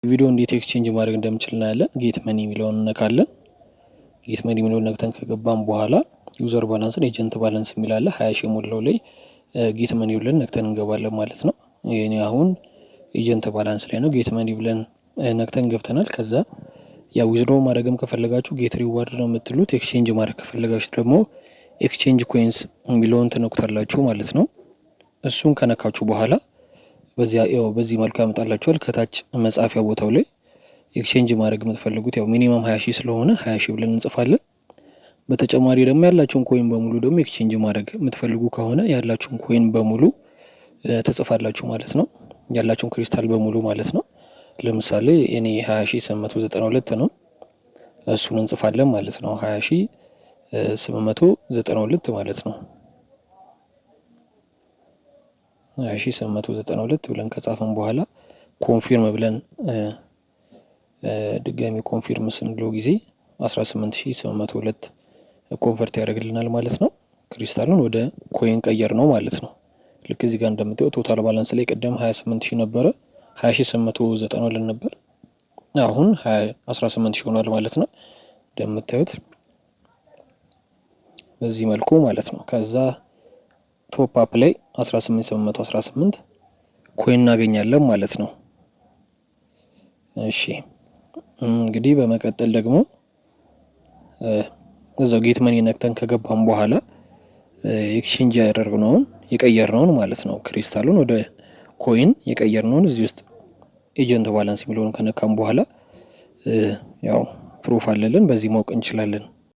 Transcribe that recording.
ቪዲዮ እንዴት ኤክስቼንጅ ማድረግ እንደምችል እናያለን። ጌት መኒ የሚለውን እነካለን። ጌት መኒ የሚለውን ነክተን ከገባን በኋላ ዩዘር ባላንስን ኤጀንት ባላንስ የሚል አለ 20 ሺህ ሞላው ላይ ጌት መኒ ብለን ነክተን እንገባለን ማለት ነው። የኔ አሁን ኤጀንት ባላንስ ላይ ነው። ጌት መኒ ብለን ነክተን ገብተናል። ከዛ ያው ዊዝድሮ ማድረግም ከፈለጋችሁ ጌት ሪዋርድ ነው የምትሉት። ኤክስቼንጅ ማድረግ ከፈለጋችሁ ደግሞ ኤክስቼንጅ ኮይንስ የሚለውን ትነኩታላችሁ ማለት ነው። እሱን ከነካችሁ በኋላ በዚህ መልኩ ያመጣላችኋል። ከታች መጻፊያ ቦታው ላይ ኤክስቼንጅ ማድረግ የምትፈልጉት ያው ሚኒመም 20 ሺህ ስለሆነ 20 ሺህ ብለን እንጽፋለን። በተጨማሪ ደግሞ ያላችሁን ኮይን በሙሉ ደግሞ ኤክስቼንጅ ማድረግ የምትፈልጉ ከሆነ ያላችሁን ኮይን በሙሉ ትጽፋላችሁ ማለት ነው። ያላችሁን ክሪስታል በሙሉ ማለት ነው። ለምሳሌ እኔ 20892 ነው፣ እሱን እንጽፋለን ማለት ነው። 20892 ማለት ነው። 20892 ብለን ከጻፈን በኋላ ኮንፊርም ብለን ድጋሚ ኮንፊርም ስንለው ጊዜ 18802 ኮንቨርት ያደርግልናል ማለት ነው። ክሪስታሉን ወደ ኮይን ቀየር ነው ማለት ነው። ልክ እዚህ ጋር እንደምታዩት ቶታል ባላንስ ላይ ቀደም 28000 ነበረ፣ 20892 ነበር። አሁን 18000 ሆኗል ማለት ነው። እንደምታዩት በዚህ መልኩ ማለት ነው። ከዛ ቶፕ አፕ ላይ 18818 ኮይን እናገኛለን ማለት ነው። እሺ እንግዲህ በመቀጠል ደግሞ እዛው ጌት መኒ ነክተን ከገባን በኋላ ኤክስቼንጅ ያደረግነውን የቀየርነውን ማለት ነው ክሪስታሉን ወደ ኮይን የቀየርነውን እዚህ ውስጥ ኤጀንት ባላንስ የሚለውን ከነካን በኋላ ያው ፕሩፍ አለልን፣ በዚህ ማወቅ እንችላለን